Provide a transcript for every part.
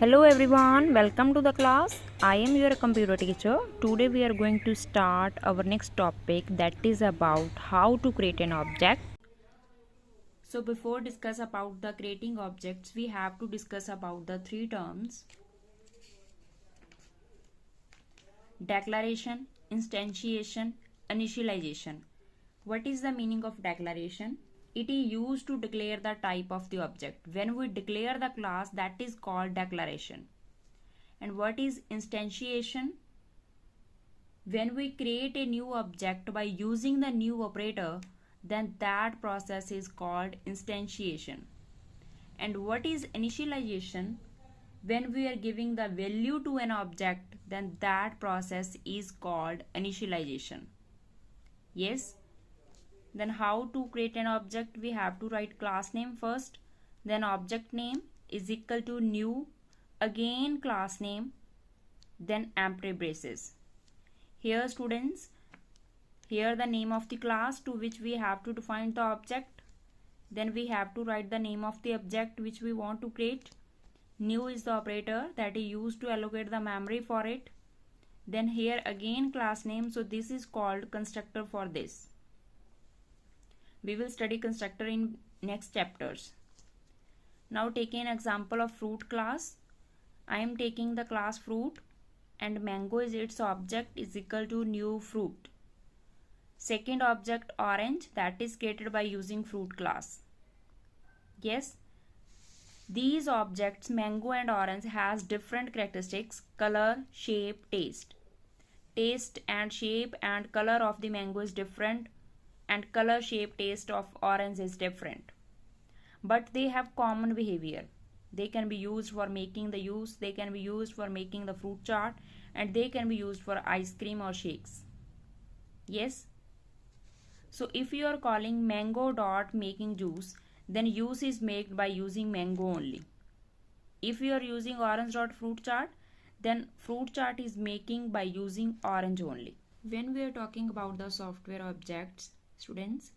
Hello everyone, welcome to the class. I am your computer teacher. Today we are going to start our next topic, that is about how to create an object. So before discuss about the creating objects, we have to discuss about the three terms: declaration, instantiation, initialization. What is the meaning of declaration? It is used to declare the type of the object. When we declare the class, that is called declaration. And what is instantiation? When we create a new object by using the new operator, then that process is called instantiation. And what is initialization? When we are giving the value to an object, then that process is called initialization. Yes? Then how to create an object? We have to write class name first, then object name is equal to new, again class name, then empty braces. Here students, here the name of the class to which we have to define the object. Then we have to write the name of the object which we want to create. New is the operator that is used to allocate the memory for it. Then here again class name, so this is called constructor for this. We will study constructor in next chapters. Now taking an example of fruit class. I am taking the class fruit and mango is its object is equal to new fruit. Second object orange, that is created by using fruit class. Yes, these objects mango and orange has different characteristics: color, shape, taste. Taste and shape and color of the mango is different, and color, shape, taste of orange is different, but they have common behavior. They can be used for making the juice, they can be used for making the fruit chart, and they can be used for ice cream or shakes. Yes, so if you are calling mango dot making juice, then juice is made by using mango only. If you are using orange dot fruit chart, then fruit chart is making by using orange only. When we are talking about the software objects, students,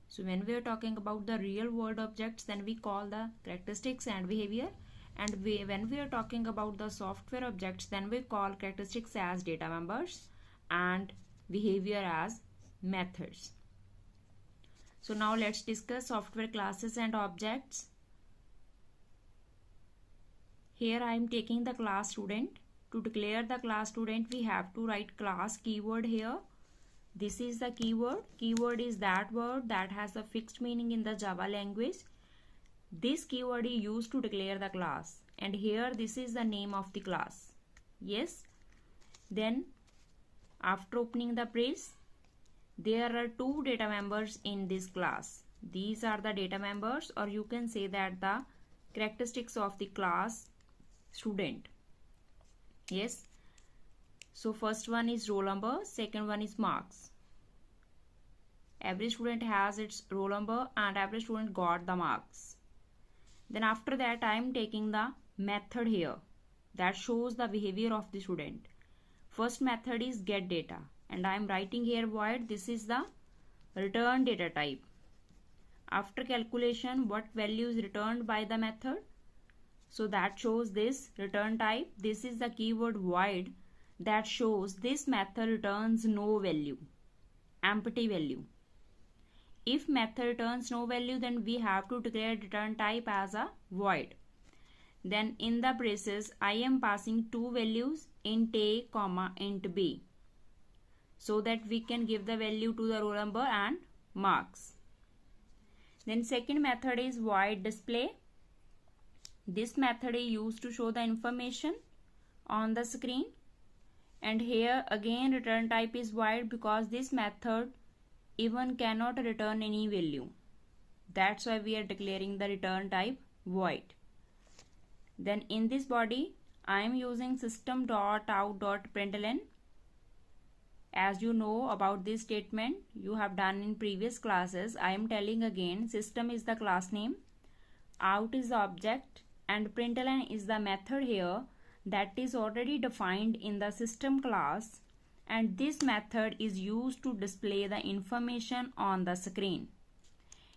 so when we are talking about the real world objects, then we call the characteristics and behavior. And when we are talking about the software objects, then we call characteristics as data members and behavior as methods. So now let's discuss software classes and objects. Here I am taking the class student. To declare the class student, we have to write class keyword here. This is the keyword. Keyword is that word that has a fixed meaning in the Java language. This keyword is used to declare the class. And here this is the name of the class. Yes. Then after opening the brace, there are two data members in this class. These are the data members, or you can say that the characteristics of the class student. Yes. So first one is roll number, second one is marks. Every student has its roll number and every student got the marks. Then after that I am taking the method here that shows the behavior of the student. First method is get data, and I am writing here void. This is the return data type. After calculation, what value is returned by the method? So that shows this return type. This is the keyword void that shows this method returns no value, empty value. If method returns no value, then we have to declare return type as a void. Then in the braces, I am passing two values, int a, int b, so that we can give the value to the roll number and marks. Then second method is void display. This method is used to show the information on the screen. And here again return type is void because this method even cannot return any value. That's why we are declaring the return type void. Then in this body, I am using system.out.println. As you know about this statement, you have done in previous classes. I am telling again, system is the class name, out is the object, and println is the method here that is already defined in the system class, and this method is used to display the information on the screen.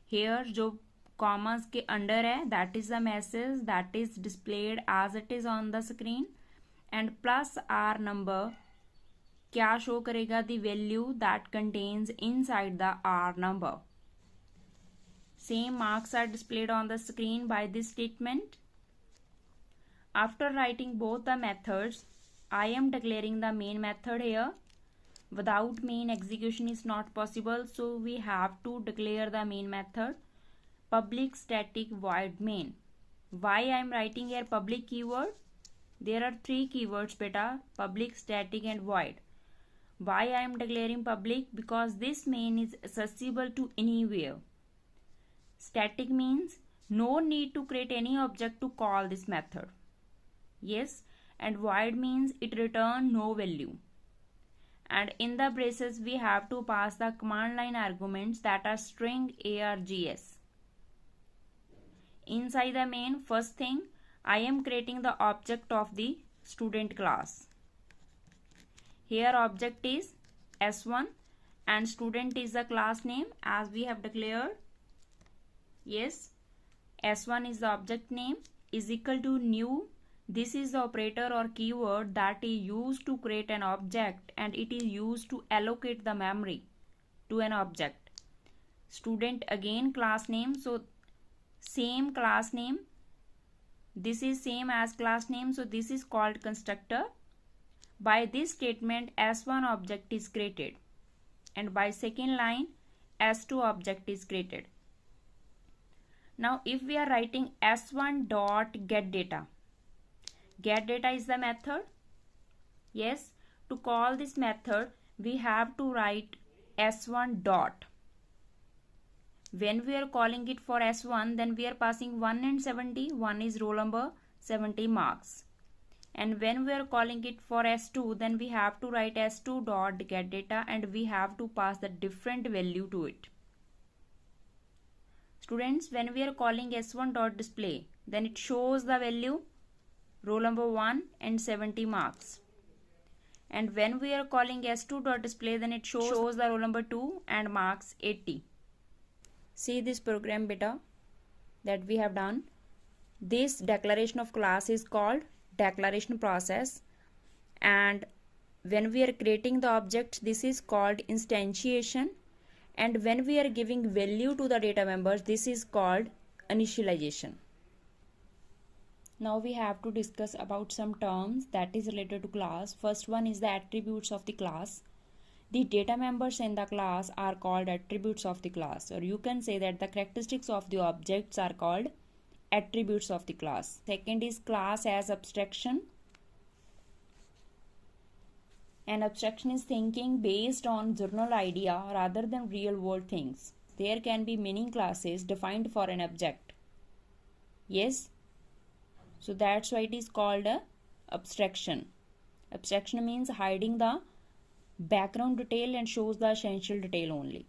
Here जो commerce के under है, that is the message that is displayed as it is on the screen, and plus R number क्या show करेगा, the value that contains inside the R number. Same marks are displayed on the screen by this statement. After writing both the methods, I am declaring the main method here. Without main, execution is not possible, so we have to declare the main method. Public static void main. Why I am writing here public keyword? There are three keywords beta, public, static and void. Why I am declaring public? Because this main is accessible to anywhere. Static means no need to create any object to call this method. Yes, and void means it return no value. And in the braces we have to pass the command line arguments that are string args. Inside the main, first thing, I am creating the object of the student class. Here object is S1 and student is the class name as we have declared. Yes, S1 is the object name, is equal to new. This is the operator or keyword that is used to create an object and it is used to allocate the memory to an object. Student again class name, so same class name. This is same as class name, so this is called constructor. By this statement S1 object is created and by second line S2 object is created. Now if we are writing S1 dot get data is the method. Yes, to call this method we have to write S1 dot. When we are calling it for S1, then we are passing 1 and 70. 1 is roll number, 70 marks. And when we are calling it for S2, then we have to write S2 dot get data and we have to pass the different value to it. Students, when we are calling S1 dot display, then it shows the value roll number 1 and 70 marks. And when we are calling S2 dot display, then it shows the roll number 2 and marks 80. See this program beta that we have done. This declaration of class is called declaration process, and when we are creating the object, this is called instantiation, and when we are giving value to the data members, this is called initialization. Now we have to discuss about some terms that is related to class. First one is the attributes of the class. The data members in the class are called attributes of the class, or you can say that the characteristics of the objects are called attributes of the class. Second is class as abstraction. An abstraction is thinking based on general idea rather than real world things. There can be many classes defined for an object. Yes, so that's why it is called a abstraction. Abstraction means hiding the background detail and shows the essential detail only.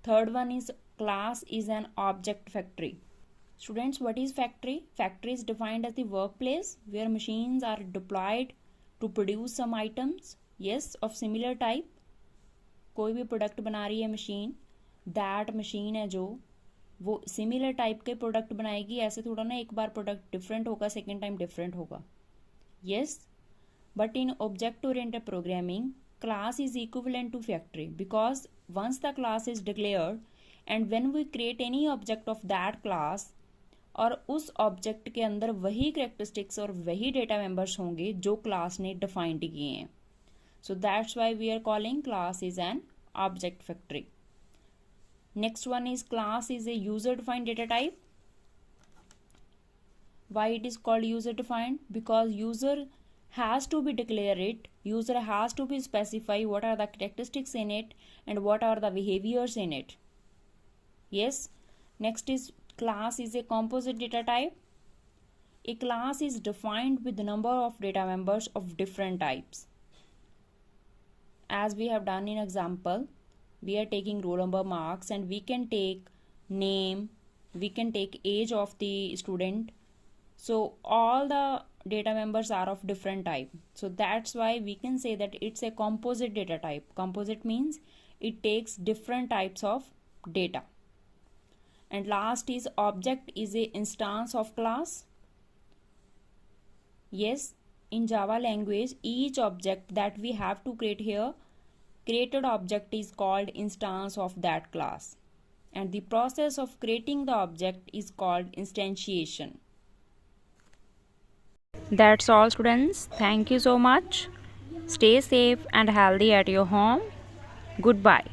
Third one is class is an object factory. Students, what is factory? Factory is defined as the workplace where machines are deployed to produce some items, yes, of similar type. कोई भी product बना रही है machine, that machine है जो वो similar type के product बनाएगी. ऐसे थोड़ा ना एक बार प्रोडक्ट डिफरेंट होगा, सेकेंड टाइम डिफरेंट होगा. yes, but in object oriented programming class is equivalent to factory because once the class is declared and when we create any object of that class, और उस object के अंदर वही characteristics और वही data members होंगे जो क्लास ने डिफाइंड किए हैं. So that's why we are calling class is an object factory. Next one is class is a user defined data type. Why it is called user defined? Because user has to be declare it, user has to be specify what are the characteristics in it and what are the behaviors in it. Yes, next is class is a composite data type. A class is defined with the number of data members of different types. As we have done in example, we are taking roll number, marks, and we can take name, we can take age of the student. So all the data members are of different type. So that's why we can say that it's a composite data type. Composite means it takes different types of data. And last is object is a instance of class. Yes, in Java language, each object that we have to create here, created object is called instance of that class. And the process of creating the object is called instantiation. That's all, students. Thank you so much. Stay safe and healthy at your home. Goodbye.